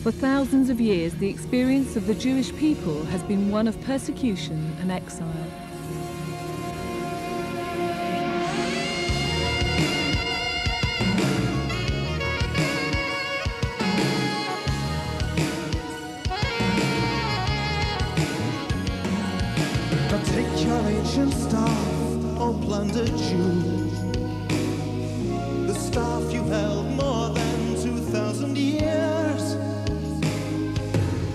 For thousands of years, the experience of the Jewish people has been one of persecution and exile. Take your ancient staff, O plundered Jew, the staff you held more than 2,000 years,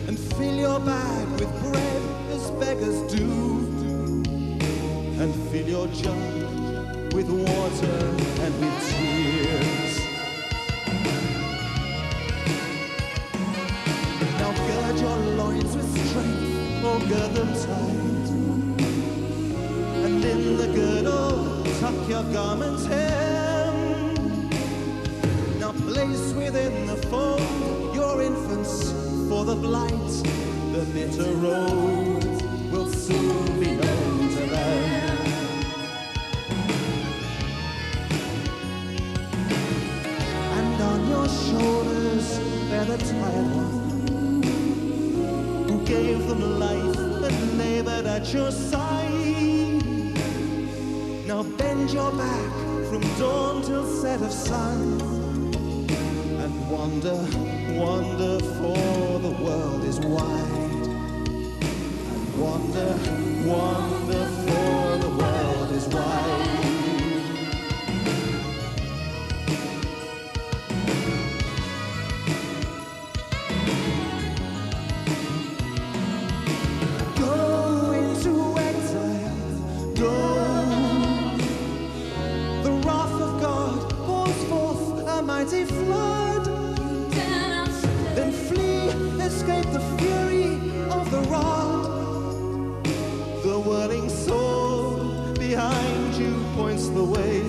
and fill your bag with bread as beggars do, and fill your jug with water and with tears. Now gird your loins with strength, or gird them tight, and in the girdle tuck your garment's hem. Now place within the fold your infants for the blight. The bitter road will soon be known to them. And on your shoulders bear the tired one who gave them life and labored at your side. Now bend your back from dawn till set of sun, and wander, wander, for the world is wide. And wander, wander, for the world is wide. Go into exile, go. Mighty flood, then flee, escape the fury of the rod. The whirling sword behind you points the way.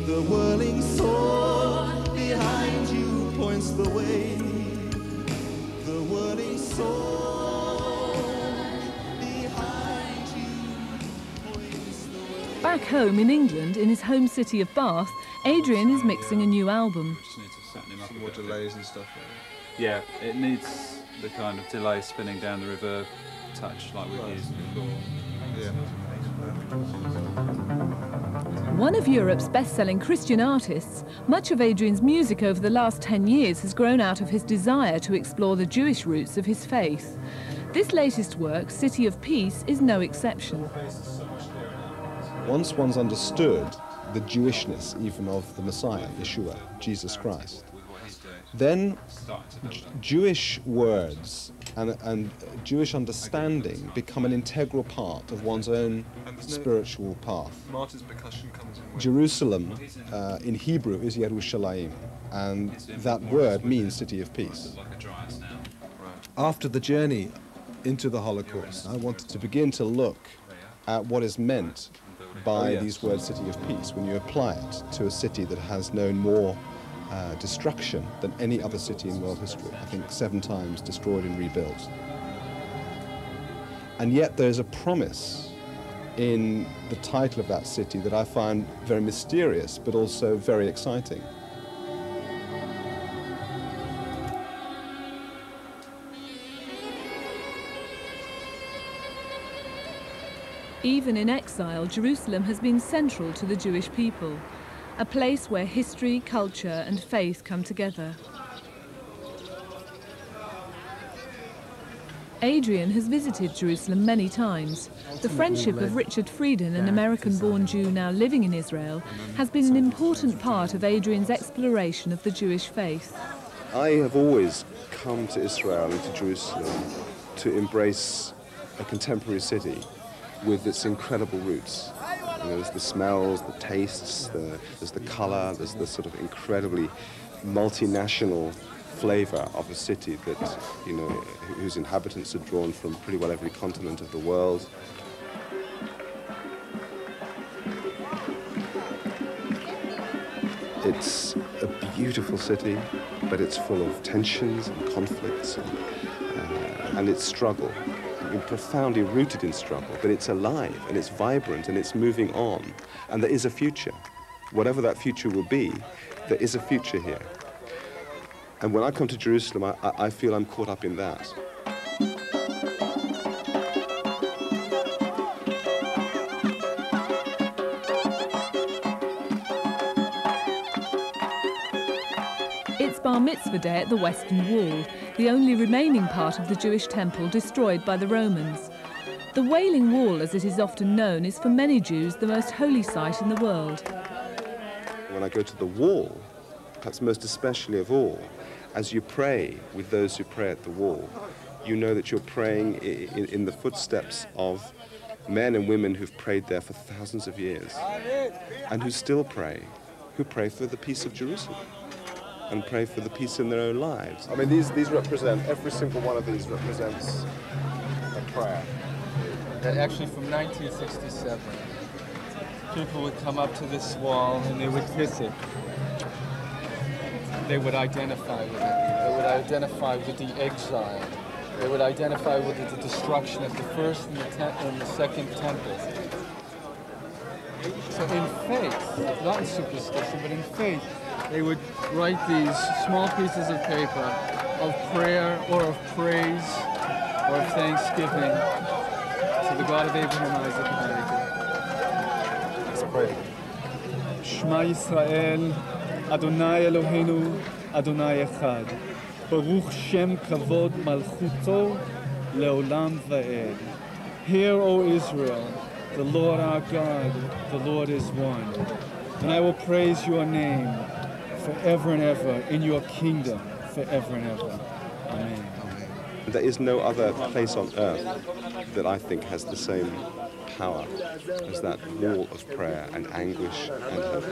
The whirling sword behind you points the way. The whirling sword behind you points the way. Back home in England, in his home city of Bath, Adrian is mixing a new album. Just need to set him up more delays and stuff. Yeah, it needs the kind of delay spinning down the reverb touch like we've used before. Yeah. One of Europe's best-selling Christian artists, much of Adrian's music over the last 10 years has grown out of his desire to explore the Jewish roots of his faith. This latest work, City of Peace, is no exception. Once one's understood the Jewishness even of the Messiah, Yeshua, Jesus Christ, then Jewish words and Jewish understanding become an integral part of one's own spiritual path. Martin's percussion comes in. Jerusalem in Hebrew is Yerushalayim, and that word means City of Peace. After the journey into the Holocaust, I wanted to begin to look at what is meant by these words, City of Peace, when you apply it to a city that has known more destruction than any other city in world history. I think 7 times destroyed and rebuilt. And yet there's a promise in the title of that city that I find very mysterious, but also very exciting. Even in exile, Jerusalem has been central to the Jewish people, a place where history, culture and faith come together. Adrian has visited Jerusalem many times. The friendship of Richard Frieden, an American-born Jew now living in Israel, has been an important part of Adrian's exploration of the Jewish faith. I have always come to Israel and to Jerusalem to embrace a contemporary city with its incredible roots. You know, there's the smells, the tastes, there's the color, there's the sort of incredibly multinational flavor of a city that, you know, whose inhabitants are drawn from pretty well every continent of the world. It's a beautiful city, but it's full of tensions and conflicts and its struggle. Profoundly rooted in struggle, but it's alive and it's vibrant and it's moving on, and there is a future. Whatever that future will be, there is a future here. And when I come to Jerusalem, I feel I'm caught up in that. It's Bar Mitzvah Day at the Western Wall, the only remaining part of the Jewish temple destroyed by the Romans. The Wailing Wall, as it is often known, is for many Jews the most holy site in the world. When I go to the wall, perhaps most especially of all, as you pray with those who pray at the wall, you know that you're praying in the footsteps of men and women who've prayed there for thousands of years and who still pray, who pray for the peace of Jerusalem and pray for the peace in their own lives. I mean, these represent, every single one of these represents a prayer. Actually, from 1967, people would come up to this wall and they would kiss it. They would identify with it. They would identify with the exile. They would identify with the destruction of the first and the second temples. So in faith, not in superstition, but in faith, they would write these small pieces of paper of prayer or of praise or of thanksgiving to the God of Abraham, Isaac, and Jacob. Let's pray. Shema Yisrael, Adonai Eloheinu, Adonai Echad. Baruch Shem Kavod Malchuto Leolam Va'ed. Hear, O Israel, the Lord our God, the Lord is one. And I will praise your name forever and ever in your kingdom forever and ever. Amen. There is no other place on earth that I think has the same power as that wall of prayer and anguish and hope.